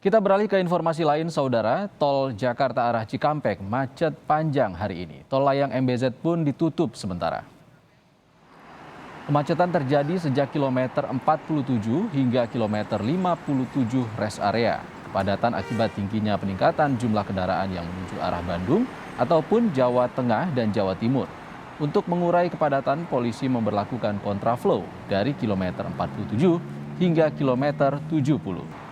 Kita beralih ke informasi lain, Saudara. Tol Jakarta arah Cikampek macet panjang hari ini. Tol layang MBZ pun ditutup sementara. Kemacetan terjadi sejak kilometer 47 hingga kilometer 57 rest area. Kepadatan akibat tingginya peningkatan jumlah kendaraan yang menuju arah Bandung ataupun Jawa Tengah dan Jawa Timur. Untuk mengurai kepadatan, polisi memberlakukan kontraflow dari kilometer 47 hingga kilometer 70.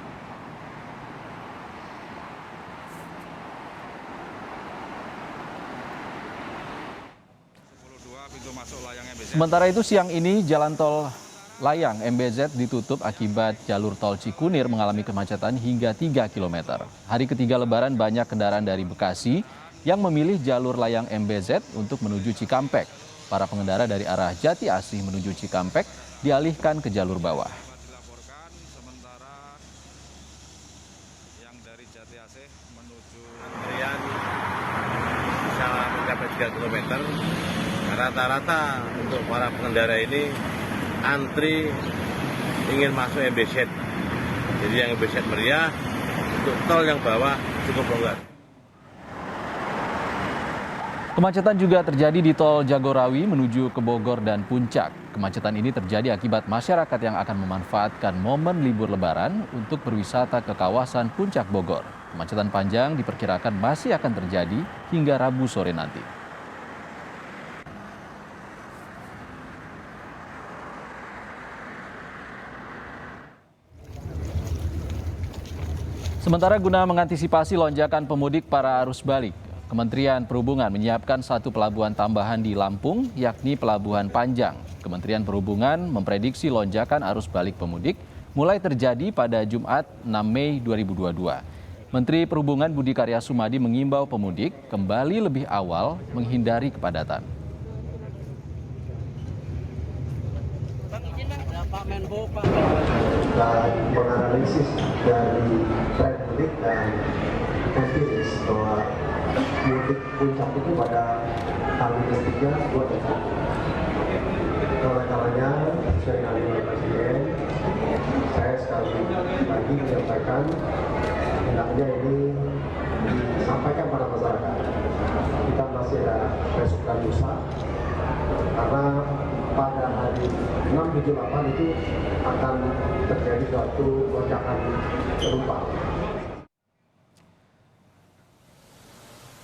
Sementara itu siang ini jalan tol layang MBZ ditutup akibat jalur tol Cikunir mengalami kemacetan hingga 3 km. Hari ketiga Lebaran banyak kendaraan dari Bekasi yang memilih jalur layang MBZ untuk menuju Cikampek. Para pengendara dari arah Jati Asih menuju Cikampek dialihkan ke jalur bawah. Antrian bisa mencapai 3 km. Rata-rata untuk para pengendara ini antri ingin masuk MBZ. Jadi yang MBZ Meriah, untuk tol yang bawah cukup longgar. Kemacetan juga terjadi di tol Jagorawi menuju ke Bogor dan Puncak. Kemacetan ini terjadi akibat masyarakat yang akan memanfaatkan momen libur Lebaran untuk berwisata ke kawasan Puncak Bogor. Kemacetan panjang diperkirakan masih akan terjadi hingga Rabu sore nanti. Sementara guna mengantisipasi lonjakan pemudik para arus balik, Kementerian Perhubungan menyiapkan satu pelabuhan tambahan di Lampung, yakni Pelabuhan Panjang. Kementerian Perhubungan memprediksi lonjakan arus balik pemudik mulai terjadi pada Jumat 6 Mei 2022. Menteri Perhubungan Budi Karya Sumadi mengimbau pemudik kembali lebih awal menghindari kepadatan. Juga menganalisis dari tren mudik dan estimis bahwa mudik puncak itu pada tahun ketiga 2 Desember. Oleh karenanya, sesuai dengan arahan Presiden, saya sekali lagi menyampaikan hendaknya ini disampaikan pada masyarakat. Kita masih ada besok dan lusa, karena pada hari 6, 7, 8 itu akan terjadi suatu lonjakan penumpang.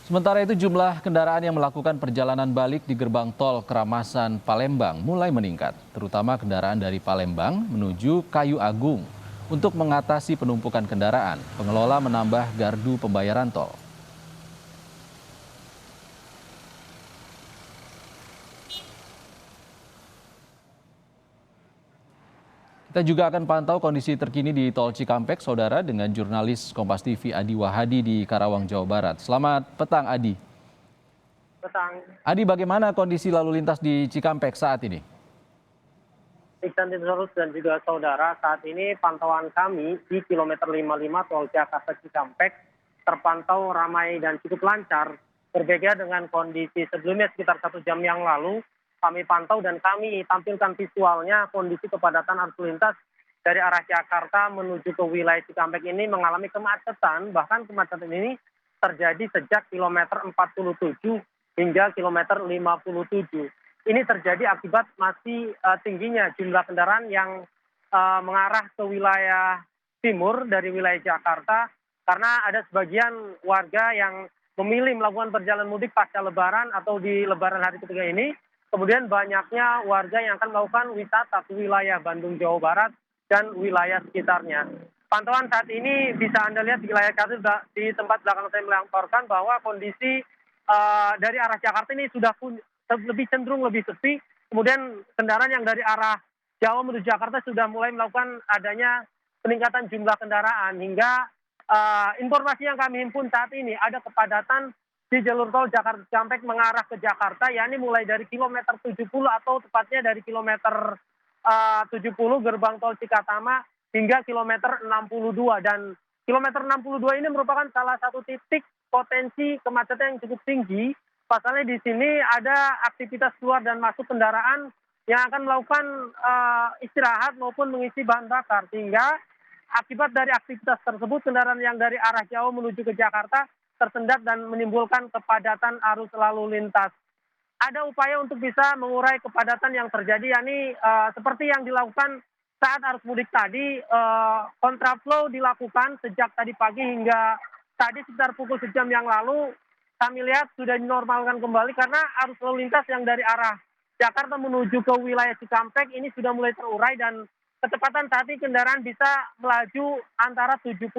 Sementara itu jumlah kendaraan yang melakukan perjalanan balik di gerbang tol Keramasan Palembang mulai meningkat, terutama kendaraan dari Palembang menuju Kayu Agung. Untuk mengatasi penumpukan kendaraan, pengelola menambah gardu pembayaran tol. Kita juga akan pantau kondisi terkini di Tol Cikampek, Saudara, dengan jurnalis Kompas TV Adi Wahadi di Karawang, Jawa Barat. Selamat petang, Adi. Petang. Adi, bagaimana kondisi lalu lintas di Cikampek saat ini? Iksan Tintorus dan juga saudara, saat ini pantauan kami di kilometer 55 Tol Jakarta Cikampek terpantau ramai dan cukup lancar. Berbeda dengan kondisi sebelumnya sekitar 1 jam yang lalu, kami pantau dan kami tampilkan visualnya kondisi kepadatan arus lintas dari arah Jakarta menuju ke wilayah Cikampek ini mengalami kemacetan. Bahkan kemacetan ini terjadi sejak kilometer 47 hingga kilometer 57. Ini terjadi akibat masih tingginya jumlah kendaraan yang mengarah ke wilayah timur dari wilayah Jakarta, karena ada sebagian warga yang memilih melakukan perjalanan mudik pasca Lebaran atau di Lebaran hari ketiga ini. Kemudian banyaknya warga yang akan melakukan wisata ke wilayah Bandung, Jawa Barat, dan wilayah sekitarnya. Pantauan saat ini bisa Anda lihat di layar kaca di tempat belakang saya melaporkan bahwa kondisi dari arah Jakarta ini sudah lebih cenderung lebih sepi. Kemudian kendaraan yang dari arah Jawa menuju Jakarta sudah mulai melakukan adanya peningkatan jumlah kendaraan. Hingga informasi yang kami himpun saat ini ada kepadatan di jalur tol Jakarta Cikampek mengarah ke Jakarta, yakni mulai dari kilometer 70 atau tepatnya dari kilometer 70 gerbang tol Cikatama hingga kilometer 62. Dan kilometer 62 ini merupakan salah satu titik potensi kemacetan yang cukup tinggi. Pasalnya di sini ada aktivitas keluar dan masuk kendaraan yang akan melakukan istirahat maupun mengisi bahan bakar, sehingga akibat dari aktivitas tersebut, kendaraan yang dari arah Jawa menuju ke Jakarta tersendat dan menimbulkan kepadatan arus lalu lintas. Ada upaya untuk bisa mengurai kepadatan yang terjadi, yakni seperti yang dilakukan saat arus mudik tadi, kontraflow dilakukan sejak tadi pagi hingga tadi sekitar pukul sejam yang lalu. Kami lihat sudah dinormalkan kembali karena arus lalu lintas yang dari arah Jakarta menuju ke wilayah Cikampek ini sudah mulai terurai dan kecepatan saat ini kendaraan bisa melaju antara 70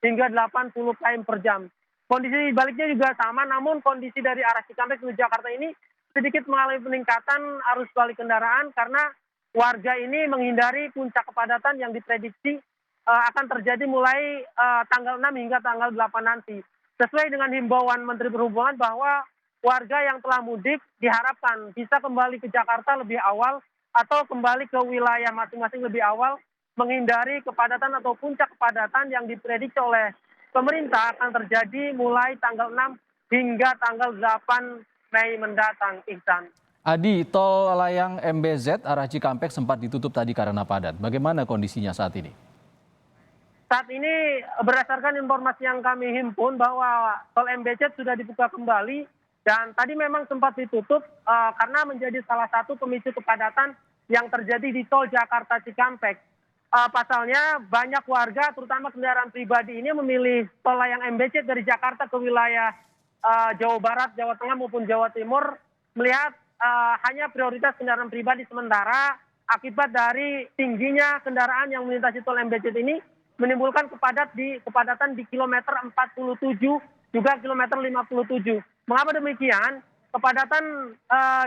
hingga 80 km per jam. Kondisi baliknya juga sama, namun kondisi dari arah Cikampek menuju Jakarta ini sedikit mengalami peningkatan arus balik kendaraan karena warga ini menghindari puncak kepadatan yang diprediksi akan terjadi mulai tanggal 6 hingga tanggal 8 nanti. Sesuai dengan himbauan Menteri Perhubungan bahwa warga yang telah mudik diharapkan bisa kembali ke Jakarta lebih awal atau kembali ke wilayah masing-masing lebih awal, menghindari kepadatan atau puncak kepadatan yang diprediksi oleh pemerintah akan terjadi mulai tanggal 6 hingga tanggal 8 Mei mendatang, Ihsan. Adi, tol layang MBZ arah Cikampek sempat ditutup tadi karena padat. Bagaimana kondisinya saat ini? Saat ini berdasarkan informasi yang kami himpun bahwa tol MBZ sudah dibuka kembali dan tadi memang sempat ditutup karena menjadi salah satu pemicu kepadatan yang terjadi di tol Jakarta Cikampek. Pasalnya banyak warga terutama kendaraan pribadi ini memilih tol layang MBZ dari Jakarta ke wilayah Jawa Barat, Jawa Tengah maupun Jawa Timur melihat hanya prioritas kendaraan pribadi sementara akibat dari tingginya kendaraan yang melintasi tol MBZ ini menimbulkan kepadatan di kilometer 47 juga kilometer 57. Mengapa demikian? Kepadatan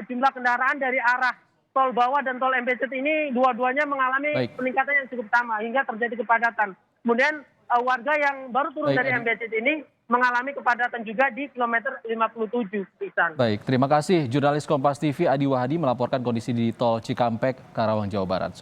jumlah kendaraan dari arah tol bawah dan tol MBZ ini dua-duanya mengalami peningkatan yang cukup sama hingga terjadi kepadatan. Kemudian warga yang baru turun dari MBZ ini mengalami kepadatan juga di kilometer 57. Ihsan. Baik, terima kasih. Jurnalis Kompas TV Adi Wahdi melaporkan kondisi di tol Cikampek, Karawang, Jawa Barat.